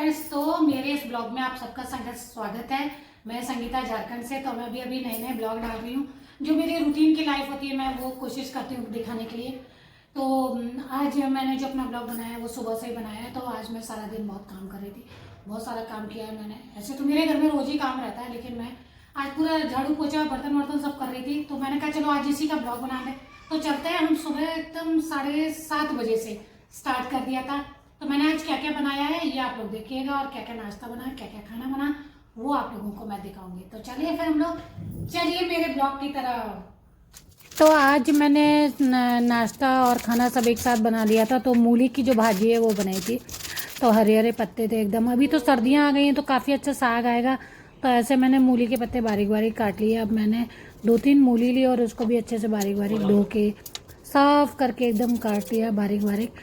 Friends, तो मेरे इस ब्लॉग में आप सबका स्वागत है। मैं संगीता झारखंड से। तो मैं अभी नए नए ब्लॉग डाल रही हूँ। जो मेरी रूटीन की लाइफ होती है मैं वो कोशिश करती हूँ दिखाने के लिए। तो आज मैंने जो अपना ब्लॉग बनाया है वो सुबह से ही बनाया है। तो आज मैं सारा दिन बहुत काम कर रही थी, बहुत सारा काम किया है मैंने। ऐसे तो मेरे घर में रोज ही काम रहता है, लेकिन मैं आज पूरा झाड़ू पोछा बर्तन वर्तन सब कर रही थी। तो मैंने कहा चलो आज इसी का ब्लॉग बना लें। तो चलते हैं। हम सुबह एकदम 7:30 बजे से स्टार्ट कर दिया था। तो मैंने आज क्या क्या बनाया है ये आप लोग देखिएगा, और क्या क्या नाश्ता बना, क्या क्या खाना बना, वो आप लोगों को मैं दिखाऊंगी। तो चलिए फिर हम लोग चलिए मेरे ब्लॉग की तरह। तो आज मैंने नाश्ता और खाना सब एक साथ बना लिया था। तो मूली की जो भाजी है वो बनाई थी। तो हरे हरे पत्ते थे एकदम। अभी तो सर्दियाँ आ गई हैं तो काफ़ी अच्छा साग आएगा। तो ऐसे मैंने मूली के पत्ते बारीक बारीक काट लिए। अब मैंने 2-3 मूली ली और उसको भी अच्छे से बारीक बारीक धो के साफ करके एकदम काट लिया बारीक बारीक।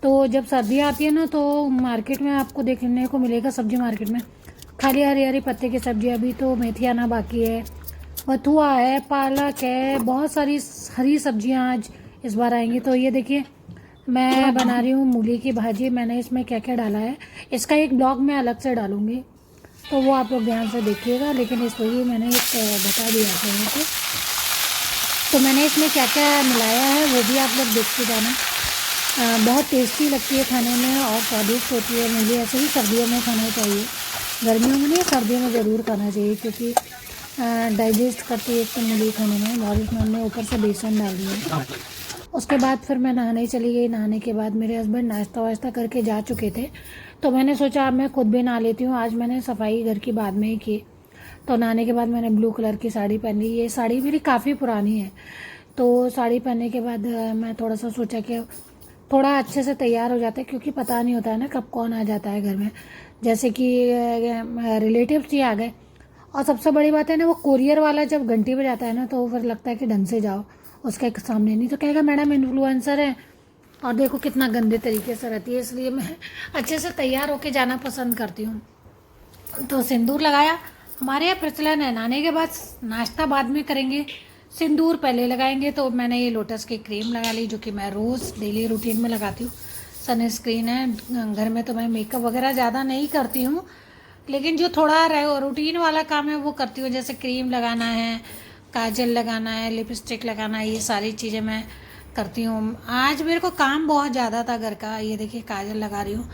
तो जब सर्दियाँ आती है ना तो मार्केट में आपको देखने को मिलेगा, सब्जी मार्केट में खाली हरी हरी पत्ते की सब्जी। अभी तो मेथी आना बाकी है, बथुआ है, पालक है, बहुत सारी हरी सब्जियां आज इस बार आएंगी। तो ये देखिए मैं बना रही हूँ मूली की भाजी। मैंने इसमें क्या क्या डाला है इसका एक ब्लॉग मैं अलग से डालूंगी, तो वो आप लोग ध्यान से देखिएगा। लेकिन इस वही मैंने एक बता दिया आप लोगों को। तो मैंने इसमें क्या क्या मिलाया है वो भी आप लोग देखते जाना। बहुत टेस्टी लगती है खाने में और स्वादिष्ट होती है मूली। ऐसे ही सर्दियों में खाना चाहिए, गर्मियों में नहीं, सर्दियों में ज़रूर खाना चाहिए, क्योंकि डाइजेस्ट करती है एक तो मूली खाने में। और इसमें हमने ऊपर से बेसन डाल दिया। उसके बाद फिर मैं नहाने चली गई। नहाने के बाद मेरे हस्बैंड नाश्ता वाश्ता करके जा चुके थे। तो मैंने सोचा अब मैं खुद भी नहा लेती हूँ। आज मैंने सफाई घर की बाद में ही की। तो नहाने के बाद मैंने ब्लू कलर की साड़ी पहनी। ये साड़ी मेरी काफ़ी पुरानी है। तो साड़ी पहनने के बाद मैं थोड़ा सा सोचा कि थोड़ा अच्छे से तैयार हो जाते, क्योंकि पता नहीं होता है ना कब कौन आ जाता है घर में। जैसे कि रिलेटिव्स ही आ गए। और सबसे बड़ी बात है ना, वो कोरियर वाला जब घंटी बजाता है ना तो फिर लगता है कि ढंग से जाओ उसके सामने, नहीं तो कहेगा मैडम इन्फ्लुएंसर है और देखो कितना गंदे तरीके से रहती है। इसलिए मैं अच्छे से तैयार होके जाना पसंद करती हूँ। तो सिंदूर लगाया। हमारे यहाँ प्रचलन है नहाने के बाद नाश्ता बाद में करेंगे, सिंदूर पहले लगाएंगे। तो मैंने ये लोटस की क्रीम लगा ली, जो कि मैं रोज़ डेली रूटीन में लगाती हूँ। सनस्क्रीन है। घर में तो मैं मेकअप वगैरह ज़्यादा नहीं करती हूँ, लेकिन जो थोड़ा रूटीन वाला काम है वो करती हूँ। जैसे क्रीम लगाना है, काजल लगाना है, लिपस्टिक लगाना है, ये सारी चीज़ें मैं करती हूँ। आज मेरे को काम बहुत ज़्यादा था घर का। ये देखिए काजल लगा रही हूँ।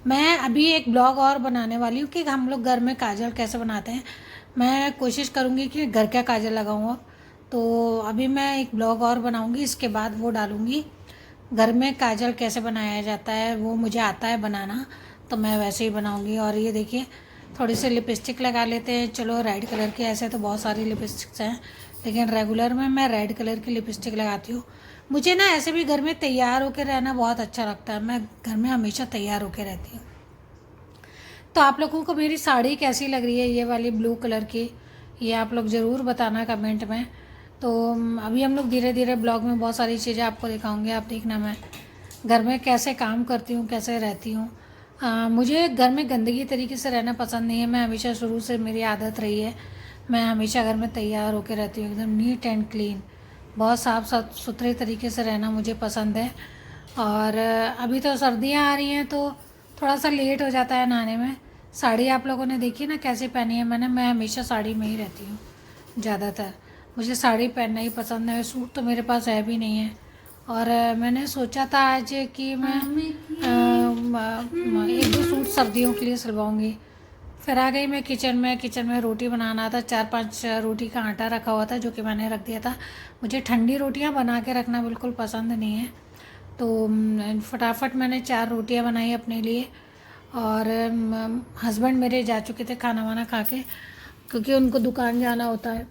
मैं अभी एक ब्लॉग और बनाने वाली हूँ कि हम लोग घर में काजल कैसे बनाते हैं। मैं कोशिश करूँगी कि घर का काजल लगाऊँ अब। तो अभी मैं एक ब्लॉग और बनाऊँगी, इसके बाद वो डालूँगी। घर में काजल कैसे बनाया जाता है वो मुझे आता है बनाना, तो मैं वैसे ही बनाऊँगी। और ये देखिए थोड़ी सी लिपस्टिक लगा लेते हैं। चलो रेड कलर की, ऐसे तो बहुत सारी लिपस्टिक्स हैं, लेकिन रेगुलर में मैं रेड कलर की लिपस्टिक लगाती हूँ। मुझे ना ऐसे भी घर में तैयार होकर रहना बहुत अच्छा लगता है। मैं घर में हमेशा तैयार होकर रहती हूँ। तो आप लोगों को मेरी साड़ी कैसी लग रही है, ये वाली ब्लू कलर की, ये आप लोग ज़रूर बताना कमेंट में। तो अभी हम लोग धीरे धीरे ब्लॉग में बहुत सारी चीज़ें आपको दिखाऊंगे। आप देखना मैं घर में कैसे काम करती हूँ, कैसे रहती हूँ। मुझे घर में गंदगी तरीके से रहना पसंद नहीं है। मैं हमेशा शुरू से मेरी आदत रही है, मैं हमेशा घर में तैयार होकर रहती हूँ, एकदम नीट एंड क्लीन। बहुत साफ़ सुथरे तरीके से रहना मुझे पसंद है। और अभी तो सर्दियाँ आ रही हैं तो थोड़ा सा लेट हो जाता है नहाने में। साड़ी आप लोगों ने देखी ना कैसे पहनी है मैंने। मैं हमेशा साड़ी में ही रहती हूँ ज़्यादातर। मुझे साड़ी पहनना ही पसंद है। सूट तो मेरे पास है भी नहीं है। और मैंने सोचा था आज कि मैं 1-2 सूट सर्दियों के लिए सिलवाऊँगी। फिर आ गई मैं किचन में रोटी बनाना था। 4-5 रोटी का आटा रखा हुआ था, जो कि मैंने रख दिया था। मुझे ठंडी रोटियां बना के रखना बिल्कुल पसंद नहीं है। तो फटाफट मैंने 4 रोटियां बनाई अपने लिए। और हस्बैंड मेरे जा चुके थे खाना वाना खा के, क्योंकि उनको दुकान जाना होता है।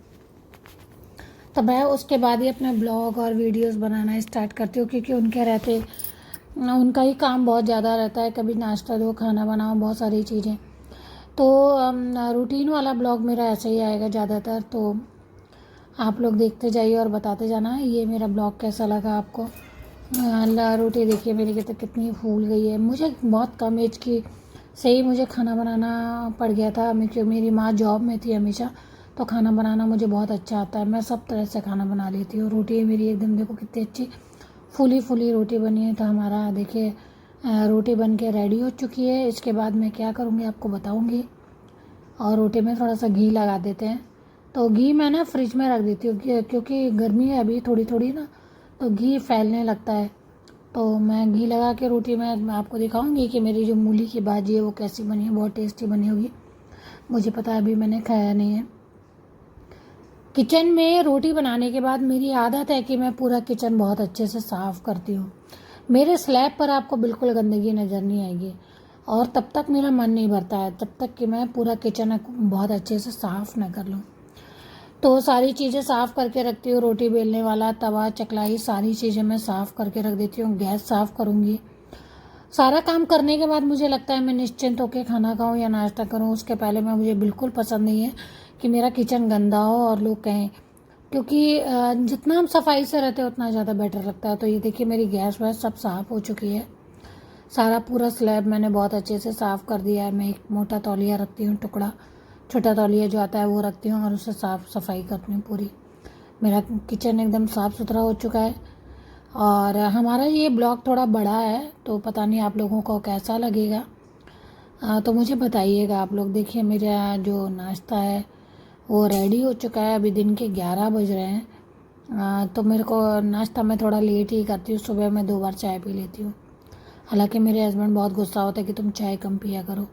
तो मैं उसके बाद ही अपने ब्लॉग और वीडियोस बनाना स्टार्ट करती हूँ, क्योंकि उनके रहते उनका ही काम बहुत ज़्यादा रहता है। कभी नाश्ता दो, खाना बनाओ, बहुत सारी चीज़ें। तो रूटीन वाला ब्लॉग मेरा ऐसे ही आएगा ज़्यादातर। तो आप लोग देखते जाइए और बताते जाना ये मेरा ब्लॉग कैसा लगा आपको। रोटी देखिए मेरी कितनी फूल गई है। मुझे बहुत कम एज की से ही मुझे खाना बनाना पड़ गया था, क्योंकि मेरी माँ जॉब में थी हमेशा। तो खाना बनाना मुझे बहुत अच्छा आता है। मैं सब तरह से खाना बना लेती हूँ। रोटी मेरी एकदम देखो कितनी अच्छी फूली फूली रोटी बनी है। तो हमारा देखिए रोटी बन के रेडी हो चुकी है। इसके बाद मैं क्या करूँगी आपको बताऊँगी। और रोटी में थोड़ा सा घी लगा देते हैं। तो घी मैं ना फ्रिज में रख देती हूँ क्योंकि गर्मी है अभी थोड़ी थोड़ी ना, तो घी फैलने लगता है। तो मैं घी लगा के रोटी में मैं आपको दिखाऊंगी कि मेरी जो मूली की भाजी है वो कैसी बनी है। बहुत टेस्टी बनी होगी, मुझे पता है, अभी मैंने खाया नहीं है। किचन में रोटी बनाने के बाद मेरी आदत है कि मैं पूरा किचन बहुत अच्छे से साफ़ करती हूँ। मेरे स्लैब पर आपको बिल्कुल गंदगी नज़र नहीं आएगी और तब तक मेरा मन नहीं भरता है तब तक कि मैं पूरा किचन बहुत अच्छे से साफ़ ना कर लूँ। तो सारी चीज़ें साफ़ करके रखती हूँ। रोटी बेलने वाला तवा, चकलाई, सारी चीज़ें मैं साफ़ करके रख देती हूँ। गैस साफ़ करूँगी। सारा काम करने के बाद मुझे लगता है मैं निश्चिंत होकर खाना खाऊं या नाश्ता करूं। उसके पहले मुझे बिल्कुल पसंद नहीं है कि मेरा किचन गंदा हो और लोग कहें, क्योंकि जितना हम सफाई से रहते हैं उतना ज़्यादा बेटर लगता है। तो ये देखिए मेरी गैस वैस सब साफ़ हो चुकी है। सारा पूरा स्लैब मैंने बहुत अच्छे से साफ़ कर दिया है। मैं एक मोटा तौलिया रखती हूँ, टुकड़ा छोटा तौलिया जो आता है वो रखती हूँ और उससे साफ़ सफाई करती हूँ पूरी। मेरा किचन एकदम साफ़ सुथरा हो चुका है। और हमारा ये ब्लॉग थोड़ा बड़ा है तो पता नहीं आप लोगों को कैसा लगेगा। तो मुझे बताइएगा आप लोग। देखिए मेरा जो नाश्ता है वो रेडी हो चुका है। अभी दिन के 11 बज रहे हैं। तो मेरे को नाश्ता मैं थोड़ा लेट ही करती हूँ। सुबह मैं 2 बार चाय पी लेती हूँ। हालांकि मेरे हस्बैंड बहुत गुस्सा होता है कि तुम चाय कम पिया करो।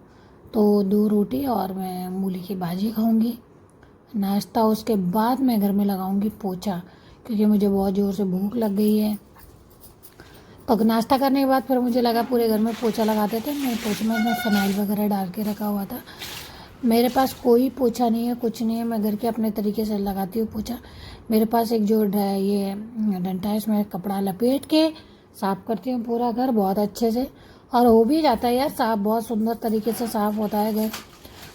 तो 2 रोटी और मैं मूली की भाजी खाऊंगी नाश्ता। उसके बाद मैं घर में लगाऊंगी पोछा, क्योंकि मुझे बहुत ज़ोर से भूख लग गई है। तो नाश्ता करने के बाद फिर मुझे लगा पूरे घर में पोछा लगा देते। मैं पोछे में फ़िनाइल वगैरह डाल के रखा हुआ था। मेरे पास कोई पोछा नहीं है, कुछ नहीं है। मैं घर के अपने तरीके से लगाती हूँ पोछा। मेरे पास एक जो ये डंडा है, इसमें कपड़ा लपेट के साफ़ करती हूँ पूरा घर बहुत अच्छे से। और हो भी जाता है यार साफ़, बहुत सुंदर तरीके से साफ़ होता है घर।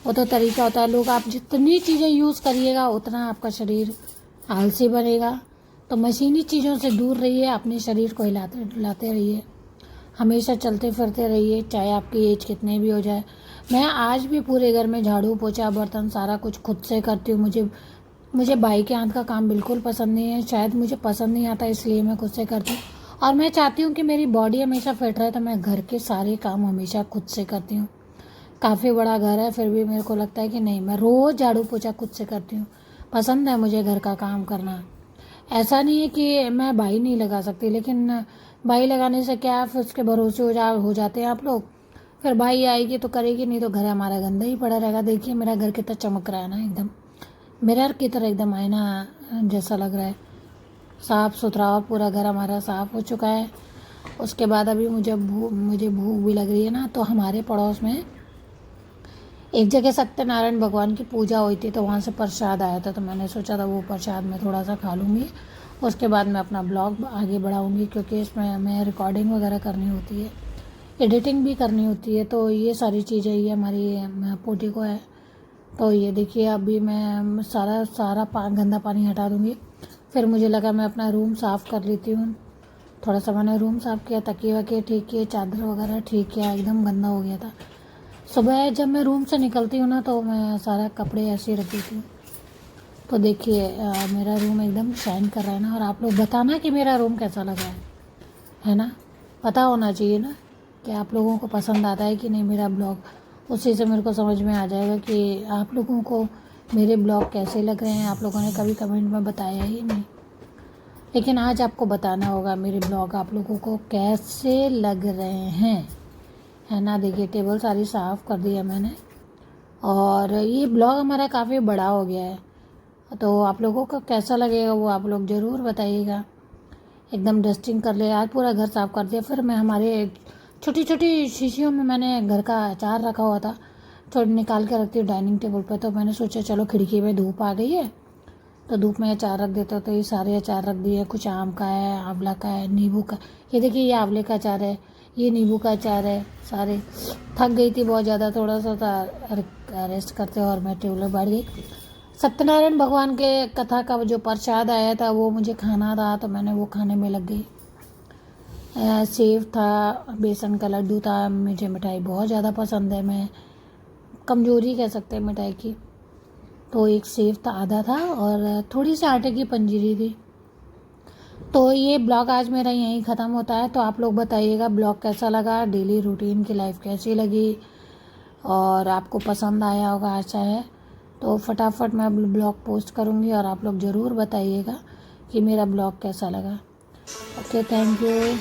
वो तो तरीका होता है। लोग आप जितनी चीज़ें यूज़ करिएगा उतना आपका शरीर आलसी बनेगा। तो मशीनी चीज़ों से दूर रहिए, अपने शरीर को हिलाते डुलाते रहिए, हमेशा चलते फिरते रहिए, चाहे आपकी एज कितने भी हो जाए। मैं आज भी पूरे घर में झाड़ू पोछा बर्तन सारा कुछ खुद से करती हूँ। मुझे भाई के हाथ का काम बिल्कुल पसंद नहीं है। शायद मुझे पसंद नहीं आता इसलिए मैं खुद से करती हूँ। और मैं चाहती हूँ कि मेरी बॉडी हमेशा फिट रहे, तो मैं घर के सारे काम हमेशा खुद से करती हूँ। काफ़ी बड़ा घर है फिर भी मेरे को लगता है कि नहीं, मैं रोज़ झाड़ू पोछा खुद से करती हूँ। पसंद है मुझे घर का काम करना। ऐसा नहीं है कि मैं भाई नहीं लगा सकती, लेकिन भाई लगाने से क्या है, फिर उसके भरोसे हो जाते हैं आप लोग। फिर भाई आएगी तो करेगी, नहीं तो घर हमारा गंदा ही पड़ा रहेगा। देखिए मेरा घर कितना चमक रहा है ना, एकदम मिरर की तरह, एकदम आईना जैसा लग रहा है, साफ़ सुथरा। और पूरा घर हमारा साफ़ हो चुका है। उसके बाद अभी मुझे भूख भी लग रही है ना, तो हमारे पड़ोस में एक जगह सत्यनारायण भगवान की पूजा हुई थी, तो वहाँ से प्रसाद आया था। तो मैंने सोचा था वो प्रसाद मैं थोड़ा सा खा लूँगी। उसके बाद मैं अपना ब्लॉग आगे बढ़ाऊँगी, क्योंकि इसमें हमें रिकॉर्डिंग वगैरह करनी होती है, एडिटिंग भी करनी होती है। तो ये सारी चीज़ें ये हमारी पोटी को है। तो ये देखिए अभी मैं सारा गंदा पानी हटा दूँगी। फिर मुझे लगा मैं अपना रूम साफ़ कर लेती हूँ। थोड़ा सा मैंने रूम साफ़ किया, तकिए वकिए ठीक किए, चादर वगैरह ठीक किया, एकदम गंदा हो गया था। सुबह जब मैं रूम से निकलती हूँ ना, तो मैं सारा कपड़े ऐसे ही रख देती हूँ। तो देखिए मेरा रूम एकदम शाइन कर रहा है ना। और आप लोग बताना कि मेरा रूम कैसा लगा है ना। पता होना चाहिए ना कि आप लोगों को पसंद आता है कि नहीं मेरा ब्लॉग। उसी से मेरे को समझ में आ जाएगा कि आप लोगों को मेरे ब्लॉग कैसे लग रहे हैं। आप लोगों ने कभी कमेंट में बताया ही नहीं, लेकिन आज आपको बताना होगा मेरे ब्लॉग आप लोगों को कैसे लग रहे हैं, है ना। देखिए टेबल सारी साफ़ कर दी है मैंने। और ये ब्लॉग हमारा काफ़ी बड़ा हो गया है, तो आप लोगों को कैसा लगेगा वो आप लोग ज़रूर बताइएगा। एकदम डस्टिंग कर लिया, आज पूरा घर साफ़ कर दिया। फिर मैं हमारे छोटी छोटी शीशियों में मैंने घर का अचार रखा हुआ था, थोड़ी निकाल के रखती हूँ डाइनिंग टेबल पर। तो मैंने सोचा चलो खिड़की में धूप आ गई है तो धूप में अचार रख देता। तो ये सारे अचार रख दिए। कुछ आम का है, आंवला का है, नींबू का। ये देखिए ये आंवले का अचार है, ये नींबू का अचार है। सारे थक गई थी बहुत ज़्यादा, थोड़ा सा रेस्ट करते और मैं टेबल पर बैठ गई। सत्यनारायण भगवान के कथा का जो प्रसाद आया था वो मुझे खाना था, तो मैंने वो खाने में लग गई। सेव था, बेसन का लड्डू था। मुझे मिठाई बहुत ज़्यादा पसंद है, मैं कमज़ोरी कह सकते हैं मिठाई की। तो एक सेव था आधा था और थोड़ी सी आटे की पंजीरी थी। तो ये ब्लॉग आज मेरा यहीं ख़त्म होता है। तो आप लोग बताइएगा ब्लॉग कैसा लगा, डेली रूटीन की लाइफ कैसी लगी, और आपको पसंद आया होगा आशा है। तो फटाफट मैं ब्लॉग पोस्ट करूँगी और आप लोग ज़रूर बताइएगा कि मेरा ब्लॉग कैसा लगा। Okay, thank you.